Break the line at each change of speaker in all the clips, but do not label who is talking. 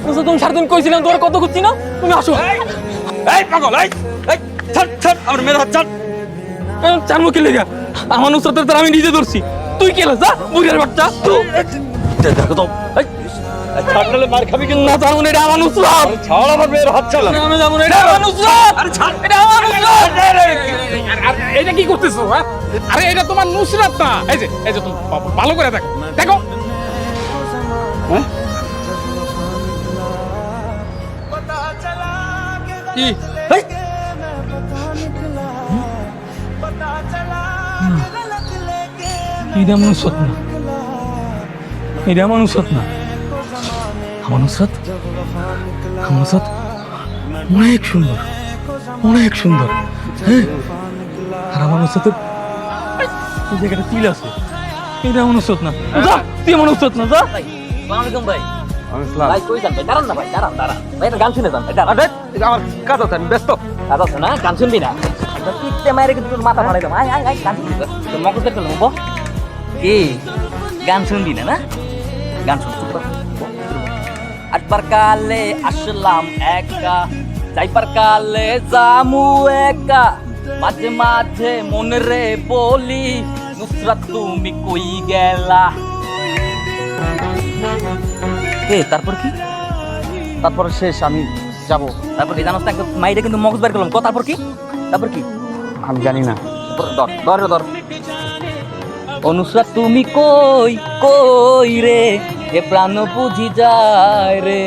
নুসরাত তুমি সারাদিন কইছিলাম তোমার কত খুঁজছি না, তুমি আসো।
এই পাগল, এই ছাড় ছাড়, আমার মেয়ের হাত ছাড়।
চার মুখে লেগা আমার নুসরাতের তার আমি নিজে ধরছি, তুই কে যা বুড়িয়ার বাচ্চা।
দেখো তো, ছাড়লে মার খাবি কিন্তু।
না জানো এটা আমার নুসরাত,
ছাড় আমার মেয়ের হাত ছাড়।
আমি যাবো না, এটা আমার নুসরাত।
আরে ছাড়,
এটা আমার নুসরাত।
আর এটা কি করতেছো? হ্যাঁ, আরে এটা তোমার নুসরাত না। এই যে তুমি ভালো করে দেখো দেখো।
হ্যাঁ?
কি
এই,
এটা আমার নুসরাত না, এটা আমার নুসরাত না। আমার নুসরাত, আমার নুসরাত অনেক সুন্দর, অনেক সুন্দর। হ্যাঁ, আর আমার নুসরাতের এই জায়গাটা তিল আছে, এটা আমার নুসরাত না। যা, তুই আমার নুসরাত না, যা।
আসসালামু ভাই।
আমি ইসলাম।
ভাই কই যান ভাই? দাঁড়ান না ভাই, দাঁড়ান দাঁড়ান ভাই, একটা গান শুনে যান ভাই, দাঁড়ান।
আরে আমার কাজ আছে, আমি ব্যস্ত।
কাজ আছে না, গান শুনবি না? পিঠে মায়ের কিন্তু তোর মাথা ফাড়াই দাম। আয় আয় আয়, গান শুনবি তোর মগজ বের করলাম। বল কি গান শুনবি না? না গান শুন। আটবার কালে আসলাম একা, যাইবার কালে জামু একা, মাঝে মাঝে মনে রে বলি নুসরাত তুমি কই গেলা। তারপর কি?
তারপর শেষ, আমি যাব।
তারপর কি জানোস না, একটা মাইরে কিন্তু মগজ বের করলাম। তারপর কি? তারপর কি?
আমি জানি না।
ধর ধর ধর। ও নুসরাত তুমি কই কই রে, এ প্রাণ বুঝি যায় রে,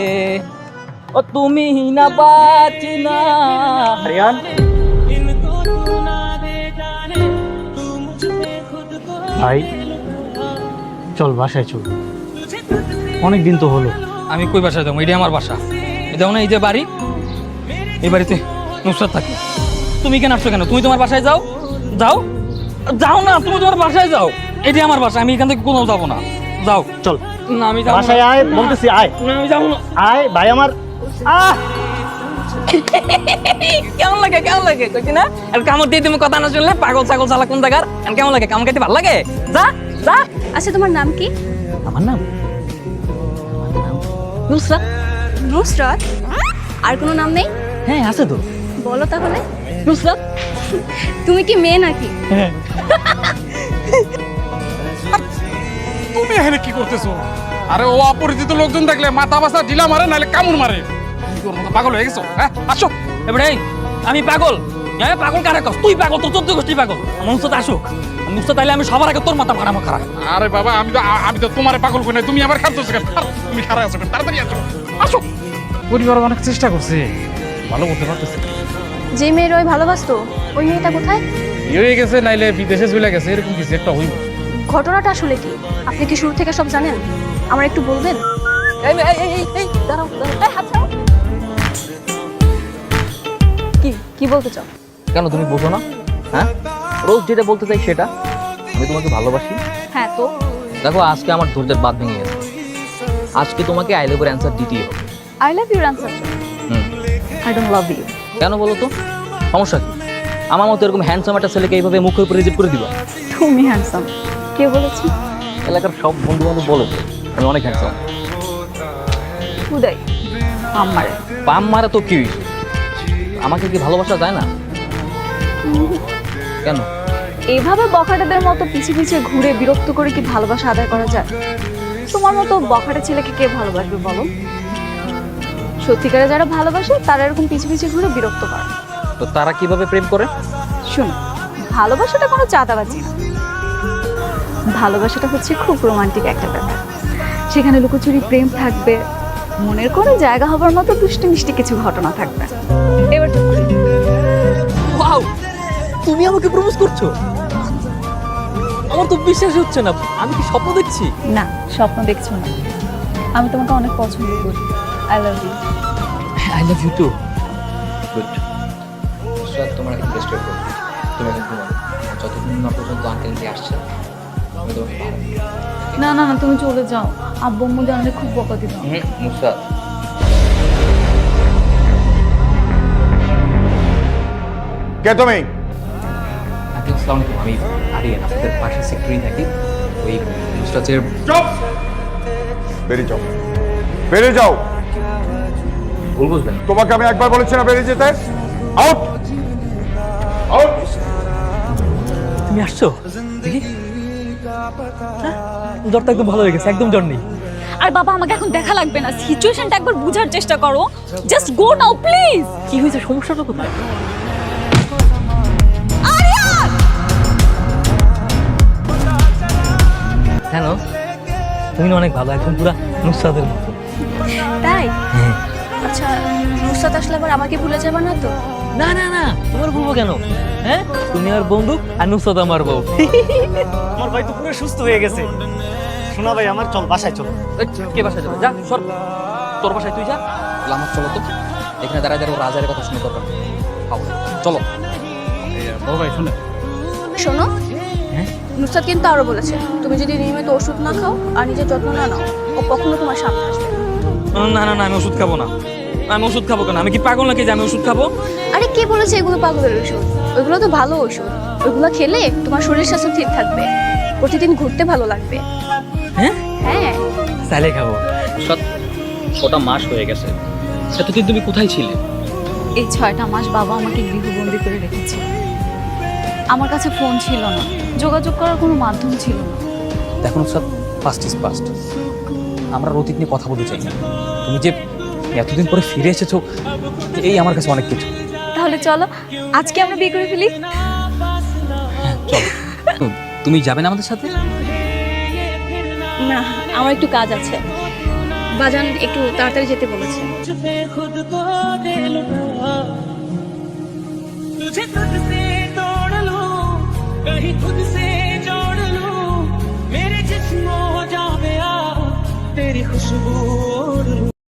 ও তুমি না বাঁচি না।
আরিয়ান,
ভাই চল বাসায় চল, অনেক দিন তো হলো।
আমি কই বাসায় যাবো? এটা আমার বাসা। এটা না, এই যে বাড়ি, এই বাড়িতে নুসরাত থাকে। তুমি কেন আসছো কেন? তুমি তোমার বাসায় যাও, যাও যাও না, তুমি তোমার বাসায় যাও। এটি আমার বাসা, আমি এখান থেকে কোথাও যাবো না। যাও।
চল
না আমি যাবো না।
বাসায় আয় বলতেছি, আয়
না আমি যাবো না।
আয় ভাই আমার। আহ
কেমন লাগে, কেমন লাগে কইছি না? আর কামড় দিয়ে তুমি কথা না শুনলে পাগল ছাগল চালা কোন জায়গার। আর কেমন লাগে? কামড় খাইতে ভালো লাগে? যা যা।
আচ্ছা তোমার নাম কি?
আমার নাম নুসরাত।
নুসরাত? আর কোনো নাম নেই?
হ্যাঁ আছে তো,
বলো তাহলে।
নুসরাত।
তুমি কি মেয়ে নাকি?
তুমি এখানে কি করতেছো? আরে ও অপরিচিত লোকজন দেখলে মাথা বাসা ঢিলা মারে, নাহলে কামড় মারে। কি করবো, পাগল হয়ে গেছো? হ্যাঁ আসো।
এবারে আমি পাগল? হ্যাঁ পাগল কারে কস? তুই পাগল, তোর 14 গোষ্ঠী পাগল। আমার নুসরাত আসুক, নুসরাত আইলে আমি সবার আগে তোর মাথা ভাড়া খারাপ।
আরে বাবা, আমি তো তোমারে পাগল করি না, তুমি আবার খাচ্ছো কেন? তুমি খারাপ আছো কেন? তাড়াতাড়ি আসো আসো। পরিবার অনেক চেষ্টা করছে, ভালো করতে পারতেছে।
যে মেয়ের ওই ভালোবাসতো, ওই মেয়েটা কোথায়?
বিয়ে হয়ে গেছে, নাইলে বিদেশে চলে গেছে, এরকম কিছু একটা হইব।
ঘটনাটা আসলে কি? আপনি কি শুরু থেকে সব জানেন? আমার একটু বলবেন?
এই এই এই এই দাঁড়াও দাঁড়াও।
এই, হাত ছাড়ো। কি কি বলতে চাও?
কেন তুমি বোঝো না? হ্যাঁ, রোজ যেটা বলতে চাই সেটা, আমি তোমাকে ভালোবাসি।
হ্যাঁ তো
দেখো আজকে আমার ধৈর্যের বাদ ভেঙে গেছে। আজকে তোমাকে আই লাভের অ্যান্সার দিতেই হবে।
I love your answer.
Hmm.
I don't love you.
কেন বলো তো? সমস্যা কি? আমার মতো এরকম হ্যান্ডসাম একটা ছেলেকে এইভাবে মুখের উপরে রিজেক্ট করে দিবা?
তুমি হ্যান্ডসাম? কে বলেছে?
এলাকার সব বন্ধু বান্ধব বলে তো আমি অনেক হ্যান্ডসাম।
উদয় আমারে
পাম মারা তো কি হয়েছে? আমাকে কি ভালোবাসা যায় না? কেন?
এইভাবে বখাটেদের মতো পিছে পিছে ঘুরে বিরক্ত করে কি ভালোবাসা আদায় করা যায়? তোমার মতো বখাটে ছেলেকে কে ভালোবাসবে বলো? সত্যিকারে যারা ভালোবাসে তারা এরকম পিছে পিছে ঘুরে বিরক্ত করে।
তো তারা কিভাবে প্রেম করে?
শোনো, ভালোবাসাটা কোনো চাঁদাবাজি না। ভালোবাসাটা হচ্ছে খুব রোমান্টিক একটা ব্যাপার। সেখানে লুকোচুরি প্রেম থাকবে, মনের কোনো জায়গা হবার মতো দুষ্টু মিষ্টি কিছু ঘটনা থাকবে। এবার তো
ওয়াও, তুমি আমাকে প্রপোজ করছো? আমার তো বিশ্বাস হচ্ছে না। আমি কি স্বপ্ন দেখছি?
না, স্বপ্ন দেখছো না। আমি তোমাকে অনেক পছন্দ করি। I love you.
I love you too.
Good. Sir তোমার রিকোয়েস্ট করব, তুমি এখন ঘুমাও। যতক্ষণ না পর্যন্ত আঙ্কেলটি আসছে আমি তোমাকে পাবো।
না না না, তুমি চলে যাও। আব্বু আম্মু জানলে খুব বকা দিবে।
নুসরাত,
কে তুমি?
আঙ্কেল আসসালামু আলাইকুম। আমি আরিয়ান, আপনাদের পাশে সেক্রেটারি থাকি। ওই নুসরাতের
চুপ! বেরিয়ে যাও, বেরিয়ে যাও।
ভুল বুঝবেন না।
তোমাকে আমি একবার বলেছি না বেরিয়ে যেতে। Out out.
তুমি আসছো দেখি জ্বরটা একদম ভালো হয়ে গেছে, একদম জ্বর নেই।
আর বাবা আমাকে এখন দেখা লাগবে না, সিচুয়েশনটা একবার বোঝার চেষ্টা করো। Just go now please.
কি হয়েছে, সমস্যাটা কোথায়? কেন? তুমি না অনেক ভালো, একদম পুরা নুসরাতের মতো।
তাই? আচ্ছা নুসরাত আসলে আবার আমাকে ভুলে যাবে না তো?
না না না, তোমার বলবো কেন? হ্যাঁ, তুমি আমার বন্ধু আর নুসরাত আমার বউ।
আমার ভাই তো পুরো সুস্থ হয়ে গেছে। শোনা ভাই আমার, চল বাসায় চল।
এই, কে বাসায় যাবে? যা সর, তোর বাসায় তুই যা। আমার চলো তো, এখানে দাঁড়ায় দাঁড়ায় রাজারের কথা শুনে দরকার নেই। খাও, চলো।
বড় ভাই শুনে
শোনো, নুসরাত কিন্তু আরো বলেছে তুমি যদি নিয়মিত ওষুধ না খাও আর নিজের যত্ন না নাও, ও কখনো তোমার সামনে আসবে না।
না না না, আমি ওষুধ খাবো না। আমি ওষুধ খাবো কেন? আমি কি পাগল নাকি যে আমি ওষুধ খাবো?
আরে কে বলেছে এগুলো পাগলের ওষুধ? ওইগুলো তো ভালো ওষুধ। ওইগুলো খেলে তোমার শরীর স্বাস্থ্য ঠিক থাকবে, প্রতিদিন ঘুরতে ভালো লাগবে।
হ্যাঁ,
হ্যাঁ
চাইলে খাবো।
সৎ 6টা মাস হয়ে গেছে, এতদিন তুমি কোথায় ছিলে?
এই 6টা মাস বাবা আমাকে গৃহবন্দী করে রেখেছে। আমার কাছে ফোন ছিল না, যোগাযোগ করার কোনো মাধ্যম ছিল না।
দেখো সব ফার্স্ট ইজ ফার্স্ট, আমরা অতীত নিয়ে কথা বলতে চাই না। তুমি যে এতদিন পরে ফিরে এসেছো, এই আমার কাছে অনেক কিছু।
তাহলে চলো আজকে আমরা বিয়ে করে ফেলি।
চলো, তুমি যাবে না আমাদের সাথে?
না, আমার একটু কাজ আছে। বাজান একটু তাড়াতাড়ি যেতে বলেছে।
तुझे खुद से तोड़ लूं, कहीं खुद से जोड़ लूं, मेरे जिस्म हो जावे आ, तेरी खुशबू ओढ़ लूं।